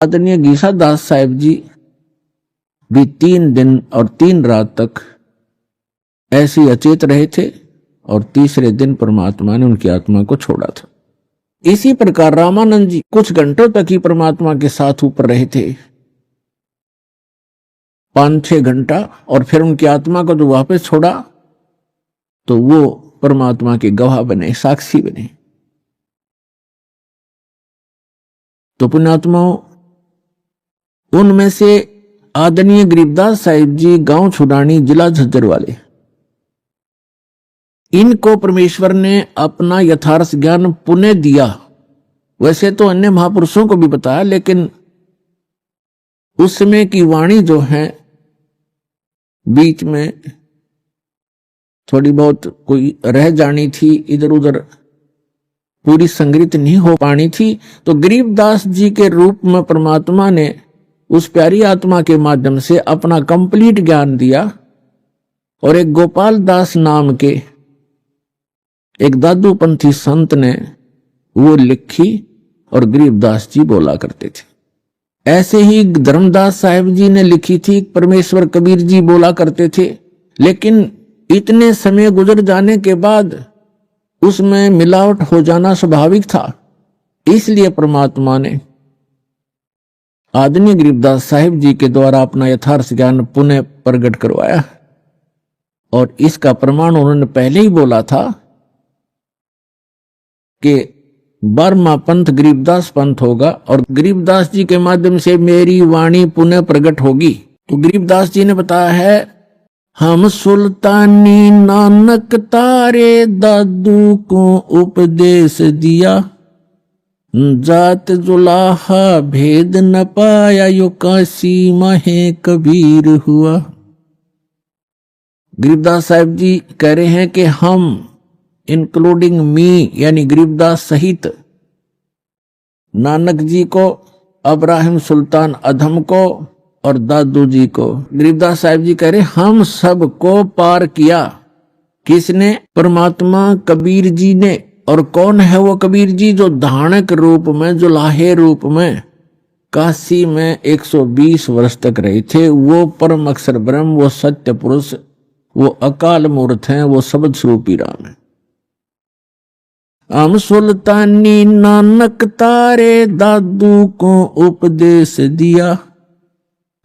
आदरणीय गीसा दास साहिब जी भी 3 दिन और 3 रात तक ऐसे अचेत रहे थे और तीसरे दिन परमात्मा ने उनकी आत्मा को छोड़ा था। इसी प्रकार रामानंद जी कुछ घंटों तक ही परमात्मा के साथ ऊपर रहे थे, 5-6 घंटा, और फिर उनकी आत्मा को जो वापस छोड़ा तो वो परमात्मा के गवाह बने, साक्षी बने। तो पुण्यात्माओं, उनमें से आदरणीय गरीबदास साहिब जी गांव छुडानी, जिला झज्जर वाले, इनको परमेश्वर ने अपना यथार्थ ज्ञान पुनः दिया। वैसे तो अन्य महापुरुषों को भी बताया, लेकिन उस समय की वाणी जो है बीच में थोड़ी बहुत कोई रह जानी थी, इधर उधर पूरी संग्रहित नहीं हो पानी थी। तो गरीबदास जी के रूप में परमात्मा ने उस प्यारी आत्मा के माध्यम से अपना कंप्लीट ज्ञान दिया, और एक गोपाल दास नाम के एक दादूपंथी संत ने वो लिखी और गरीबदास जी बोला करते थे। ऐसे ही धर्मदास साहिब जी ने लिखी थी, परमेश्वर कबीर जी बोला करते थे। लेकिन इतने समय गुजर जाने के बाद उसमें मिलावट हो जाना स्वाभाविक था, इसलिए परमात्मा ने आदरणीय गरीबदास साहिब जी के द्वारा अपना यथार्थ ज्ञान पुनः प्रकट करवाया। और इसका प्रमाण उन्होंने पहले ही बोला था कि 12वां पंथ गरीबदास पंथ होगा और गरीबदास जी के माध्यम से मेरी वाणी पुनः प्रकट होगी। तो गरीबदास जी ने बताया है, हम सुल्तानी नानक तारे दादू को उपदेश दिया, जात जुलाहा भेद न पाया, यो काशी महे कबीर हुआ। गरीबदास साहिब जी कह रहे हैं कि हम इंक्लूडिंग मी यानी गरीबदास सहित नानक जी को, अब्राहिम सुल्तान अधम को और दादू जी को, गरीबदास साहिब जी कह रहे हम सबको पार किया। किसने? परमात्मा कबीर जी ने। और कौन है वो कबीर जी? जो धानक रूप में, जो लाहे रूप में काशी में 120 वर्ष तक रहे थे। वो परम अक्षर ब्रह्म, वो सत्य पुरुष, वो अकाल मूर्त हैं, वो शब्द स्वरूपी राम है। हम सुल्तानी नानक तारे दादू को उपदेश दिया,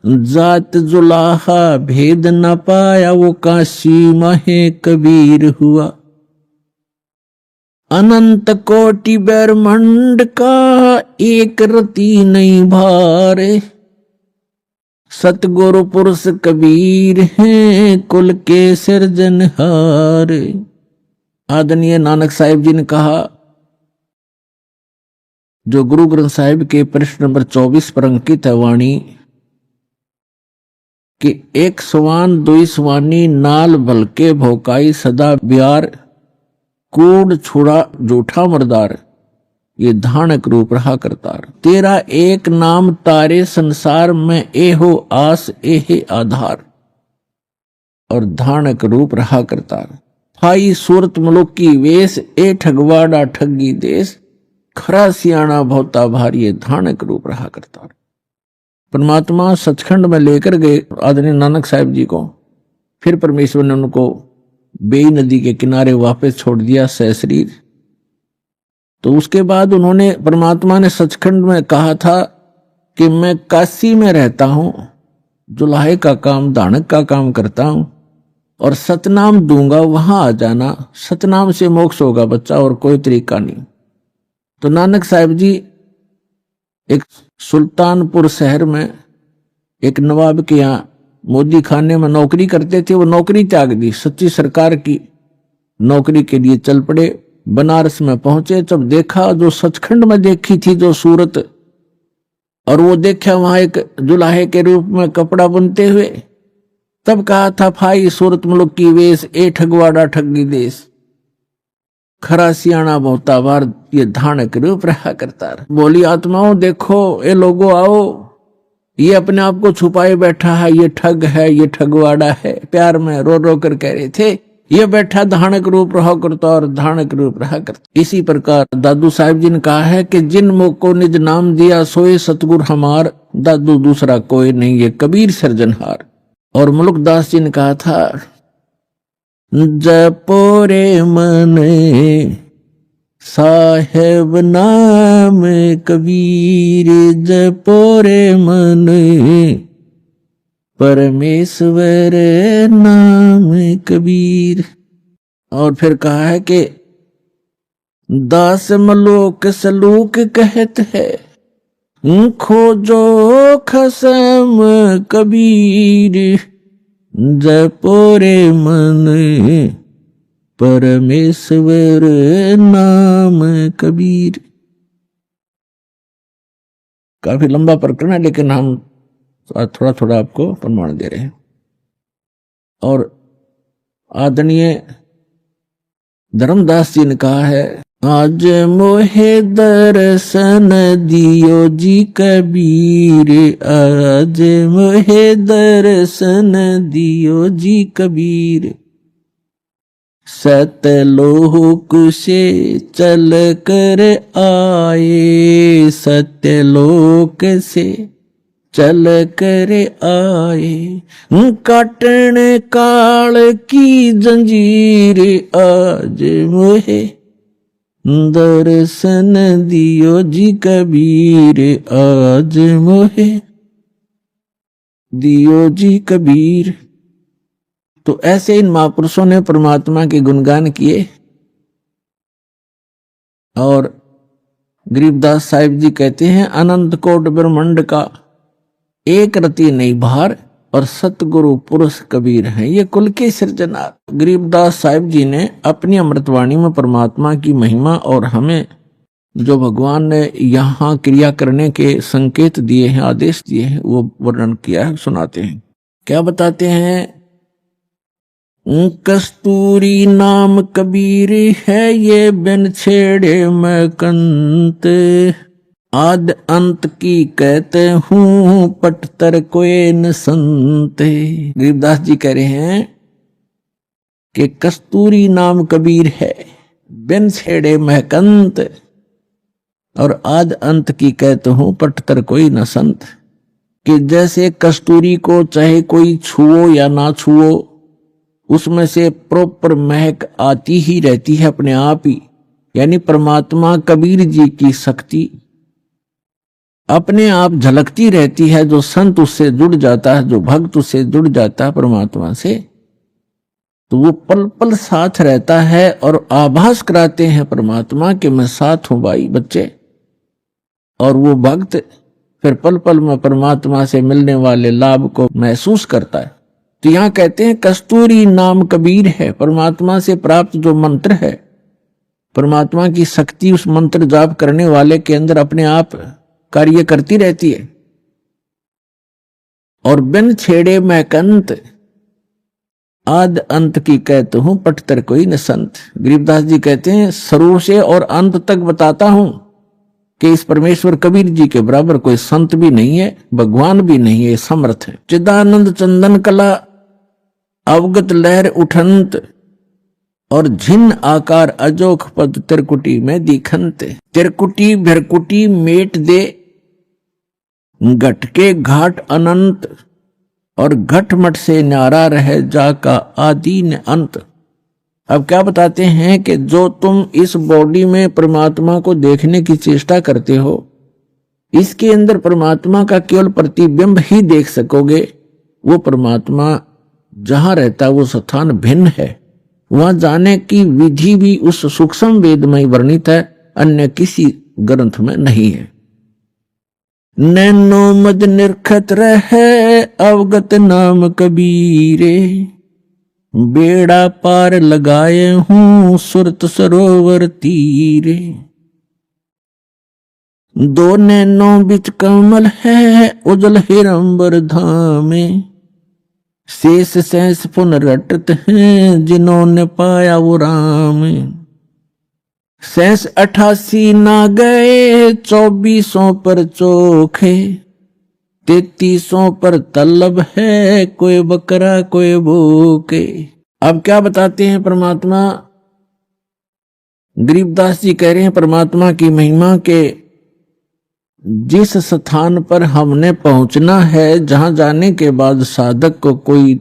जात जुलाहा भेद न पाया, वो काशी महे कबीर हुआ। अनंत कोटि ब्रह्मांड का एक रति नहीं भारे, सतगुरु पुरुष कबीर हैं कुल के सिरजनहार। आदरणीय नानक साहिब जी ने कहा, जो गुरु ग्रंथ साहिब के पृष्ठ नंबर 24 पर अंकित है वाणी, कि एक सवान दुई सवानी नाल भलके भोकाई, सदा ब्यार कूड़ छुड़ा जूठा मरदार, ये धानक रूप रहा करतार। तेरा एक नाम तारे संसार में, ए हो आस ए है आधार, और धानक रूप रहा करतार। हाई सूरत मुलुक की वेश, ए ठगवाड़ा ठगी देश, खरा सियाणा भोता भारी, धानक रूप रहा करतार। परमात्मा सचखंड में लेकर गए आदरणीय नानक साहिब जी को। फिर परमेश्वर ने उनको बेई नदी के किनारे वापस छोड़ दिया सशरीर। तो उसके बाद उन्होंने, परमात्मा ने सचखंड में कहा था कि मैं काशी में रहता हूं, जुलाहे का काम, दानक का काम करता हूं, और सतनाम दूंगा, वहां आ जाना, सतनाम से मोक्ष होगा बच्चा, और कोई तरीका नहीं। तो नानक साहिब जी एक सुल्तानपुर शहर में एक नवाब के यहाँ मोदी खाने में नौकरी करते थे। वो नौकरी त्याग दी, सच्ची सरकार की नौकरी के लिए चल पड़े। बनारस में पहुंचे, जब देखा जो सचखंड में देखी थी जो सूरत, और वो देखा वहां एक जुलाहे के रूप में कपड़ा बुनते हुए, तब कहा था, फाई सूरत मुल्क की वेश, ए ठगवाड़ा ठगी देश, खरा सियाणा बहुता बार, ये धानक रूप रहा करता। बोली आत्माओं देखो, ये लोगों आओ, ये अपने आप को छुपाए बैठा है, ये ठग है, ये ठगवाड़ा है। प्यार में रो रो कर कह रहे थे ये बैठा धानक रूप रहा करता और धानक रूप रहा करता। इसी प्रकार दादू साहिब जी ने कहा है कि जिन मुख को निज नाम दिया सोए सतगुर हमार, दादू दूसरा कोई नहीं ये कबीर सृजनहार। और मुल्कदास जी ने कहा था जपो रे मन साहेब नाम कबीर, जपो रे मन परमेश्वर नाम कबीर। और फिर कहा है कि दास मलोक सलूक कहत है, खोजो खसम कबीर, जपो रे मन परमेश्वर नाम कबीर। काफी लंबा प्रकरण है लेकिन हम थोड़ा थोड़ा आपको प्रमाण दे रहे हैं। और आदरणीय धर्मदास जी ने कहा है आज मोहे दर्शन दियो जी कबीर, आज मोहे दर्शन दियो जी कबीर, सत्यलोक से चल कर आए, सत्यलोक से चल कर आए, काटन काल की जंजीर, आज मोहे दर्शन दियो जी कबीर, आज मोहे दियो जी कबीर। तो ऐसे इन महापुरुषों ने परमात्मा के गुणगान किए। और गरीबदास साहिब जी कहते हैं अनंत कोट ब्रह्मांड का एक रति नहीं भार, और सतगुरु पुरुष कबीर हैं ये कुल के सृजनहार। गरीबदास साहिब जी ने अपनी अमृतवाणी में परमात्मा की महिमा और हमें जो भगवान ने यहाँ क्रिया करने के संकेत दिए हैं, आदेश दिए हैं, वो वर्णन किया है, सुनाते हैं। क्या बताते हैं? कस्तूरी नाम कबीर है ये बिन छेड़े मैं कंत, आद अंत की कहते हूँ पटतर कोई न संत। गरीबदास जी कह रहे हैं कि कस्तूरी नाम कबीर है बिन छेड़े महकंत, और आद अंत की कहते हूँ पटतर कोई न संत। कि जैसे कस्तूरी को चाहे कोई छुओ या ना छुओ उसमें से प्रॉपर महक आती ही रहती है अपने आप ही, यानी परमात्मा कबीर जी की शक्ति अपने आप झलकती रहती है। जो संत उससे जुड़ जाता है, जो भक्त उससे जुड़ जाता है परमात्मा से, तो वो पल पल साथ रहता है और आभास कराते हैं परमात्मा के मैं साथ हूं भाई बच्चे। और वो भक्त फिर पल पल में परमात्मा से मिलने वाले लाभ को महसूस करता है। तो यहां कहते हैं कस्तूरी नाम कबीर है, परमात्मा से प्राप्त जो मंत्र है, परमात्मा की शक्ति उस मंत्र जाप करने वाले के अंदर अपने आप कार्य करती रहती है। और बिन छेड़े मैं कंत, आद अंत की कहते हूं पटतर कोई न संत। गरीबदास जी कहते हैं शुरू से और अंत तक बताता हूं कि इस परमेश्वर कबीर जी के बराबर कोई संत भी नहीं है, भगवान भी नहीं है, समर्थ है। चिदानंद चंदन कला अवगत लहर उठंत, और झिन आकार अजोख पद तिरकुटी में दिखंत। तिरकुटी भिरकुटी मेट दे घट के घाट अनंत, और घट मट से न्यारा रहे जाका आदि न अंत। अब क्या बताते हैं कि जो तुम इस बॉडी में परमात्मा को देखने की चेष्टा करते हो, इसके अंदर परमात्मा का केवल प्रतिबिंब ही देख सकोगे। वो परमात्मा जहां रहता है वो स्थान भिन्न है, वहां जाने की विधि भी उस सूक्ष्म वेद में वर्णित है, अन्य किसी ग्रंथ में नहीं है। नैनो मद निरखत रहे अवगत नाम कबीरे, बेड़ा पार लगाए हूं सुरत सरोवर तीरे। दो नैनों बिच कमल है उजल हिरंबर धामे, शेष शेष पुन रटत हैं जिन्होंने पाया वो राम। शेष 88 ना गए 2400 पर चोखे, 3300 पर तलब है कोई बकरा कोई भूखे। अब क्या बताते हैं परमात्मा? गरीबदास जी कह रहे हैं परमात्मा की महिमा के जिस स्थान पर हमने पहुंचना है, जहां जाने के बाद साधक को कोई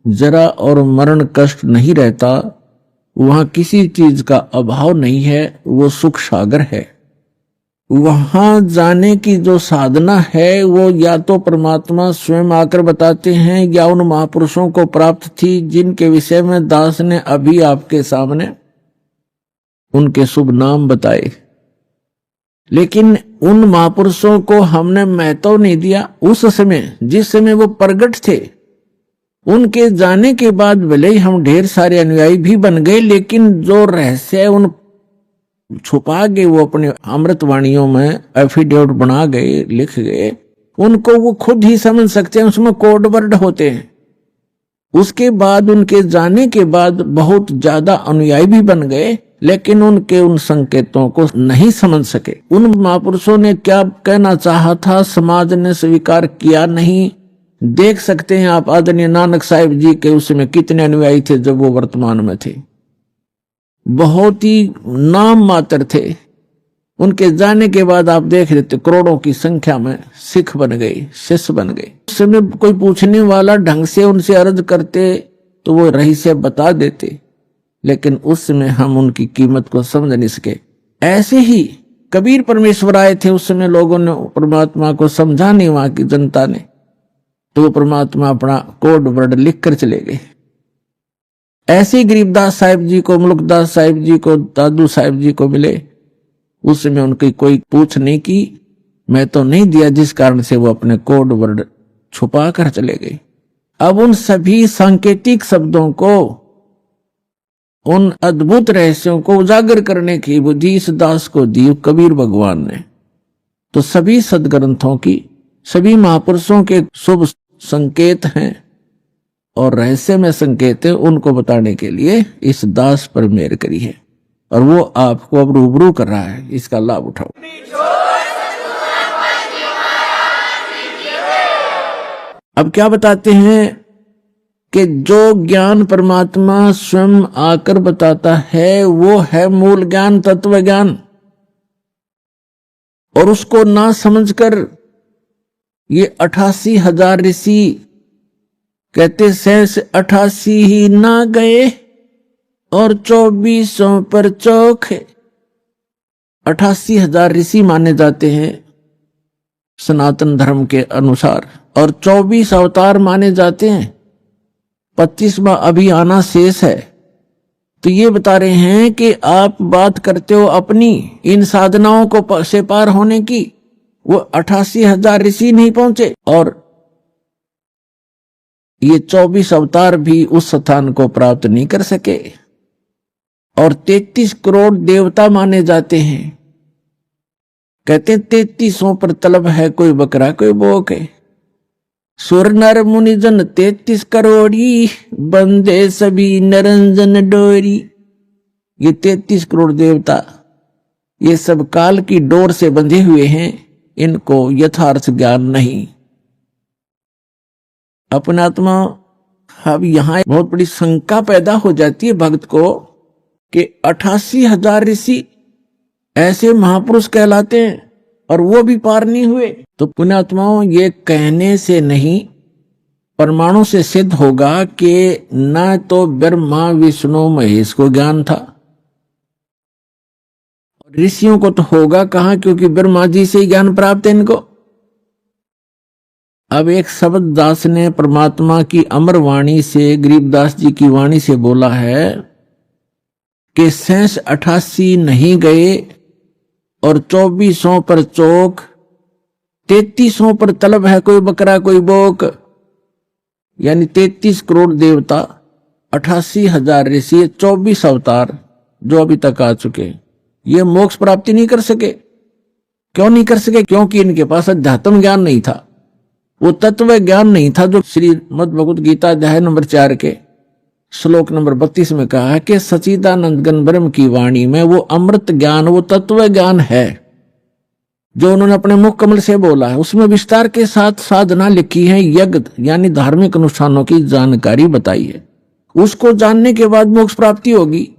जरा और मरण कष्ट नहीं रहता, वहां किसी चीज का अभाव नहीं है, वो सुख सागर है। वहां जाने की जो साधना है वो या तो परमात्मा स्वयं आकर बताते हैं या उन महापुरुषों को प्राप्त थी जिनके विषय में दास ने अभी आपके सामने उनके शुभ नाम बताए। लेकिन उन महापुरुषों को हमने महत्व नहीं दिया उस समय, जिस समय वो प्रगट थे। उनके जाने के बाद भले ही हम ढेर सारे अनुयायी भी बन गए, लेकिन जो रहस्य उन छुपा गए, वो अपने अमृतवाणियों में एफिडेविट बना गए, लिख गए, उनको वो खुद ही समझ सकते हैं, उसमें कोड वर्ड होते हैं। उसके बाद उनके जाने के बाद बहुत ज्यादा अनुयायी भी बन गए, लेकिन उनके उन संकेतों को नहीं समझ सके। उन महापुरुषों ने क्या कहना चाहा था, समाज ने स्वीकार किया नहीं। देख सकते हैं आप आदरणीय नानक साहिब जी के उसमें कितने अनुयायी थे जब वो वर्तमान में थे, बहुत ही नाम मात्र थे। उनके जाने के बाद आप देख रहे थे करोड़ों की संख्या में सिख बन गए, शिष्य बन गए। उस समय कोई पूछने वाला ढंग से उनसे अर्ज करते तो वो रहस्य बता देते, लेकिन उस समय हम उनकी कीमत को समझ नहीं सके। ऐसे ही कबीर परमेश्वर आए थे, उस समय लोगों ने परमात्मा को समझा नहीं, वहां की जनता ने, तो वो परमात्मा अपना कोड वर्ड लिख कर चले गए। ऐसे ही गरीबदास साहिब जी को, मुल्कदास साहिब जी को, दादू साहिब जी को मिले, उस समय उनकी कोई पूछ नहीं की, मैं तो नहीं दिया, जिस कारण से वो अपने कोड वर्ड छुपा कर चले गए। अब उन सभी सांकेतिक शब्दों को, उन अद्भुत रहस्यों को उजागर करने की बुद्धि इस दास को दी कबीर भगवान ने। तो सभी सदग्रंथों की, सभी महापुरुषों के शुभ संकेत हैं और रहस्य में संकेत है, उनको बताने के लिए इस दास पर मेहर करी है और वो आपको अब रूबरू कर रहा है। इसका लाभ उठाओ। अब क्या बताते हैं कि जो ज्ञान परमात्मा स्वयं आकर बताता है वो है मूल ज्ञान, तत्व ज्ञान। और उसको ना समझकर ये 88,000 ऋषि कहते शेष 88 ही ना गए और 2400 पर चौक है। 88,000 ऋषि माने जाते हैं सनातन धर्म के अनुसार, और 24 अवतार माने जाते हैं। 25वां अभी आना शेष है। तो ये बता रहे हैं कि आप बात करते हो अपनी इन साधनाओं को से पार होने की, वो 88,000 ऋषि नहीं पहुंचे, और ये 24 अवतार भी उस स्थान को प्राप्त नहीं कर सके। और 33 करोड़ देवता माने जाते हैं। कहते हैं 3300 पर तलब है, कोई बकरा कोई बोक है। सुर नर मुनि जन 33 करोड़ी, बंदे सभी नरंजन डोरी। ये 33 करोड़ देवता ये सब काल की डोर से बंधे हुए हैं, इनको यथार्थ ज्ञान नहीं। अपनात्मा, अब यहां बहुत बड़ी शंका पैदा हो जाती है भक्त को कि 88,000 ऋषि ऐसे महापुरुष कहलाते हैं और वो भी पार नहीं हुए। तो पुण्यात्माओं, ये कहने से नहीं प्रमाणों से सिद्ध होगा कि न तो ब्रह्मा विष्णु महेश को ज्ञान था, ऋषियों को तो होगा कहां, क्योंकि ब्रह्मा जी से ही ज्ञान प्राप्त है इनको। अब एक शब्द दास ने परमात्मा की अमर वाणी से, गरीबदास जी की वाणी से बोला है कि शेष 88 नहीं गए और 2400 पर चौक, 3300 पर तलब है, कोई बकरा कोई बोक। यानी 33 करोड़ देवता, 88,000 ऋषि, 24 अवतार जो अभी तक आ चुके, ये मोक्ष प्राप्ति नहीं कर सके। क्यों नहीं कर सके? क्योंकि इनके पास अध्यात्म ज्ञान नहीं था, वो तत्व ज्ञान नहीं था जो श्रीमद् भगवत गीता अध्याय नंबर 4 के श्लोक नंबर 32 में कहा है कि सच्चिदानंद घन ब्रह्म की वाणी में वो अमृत ज्ञान, वो तत्व ज्ञान है जो उन्होंने अपने मुख कमल से बोला है। उसमें विस्तार के साथ साधना लिखी है, यज्ञ यानी धार्मिक अनुष्ठानों की जानकारी बताई है। उसको जानने के बाद मोक्ष प्राप्ति होगी।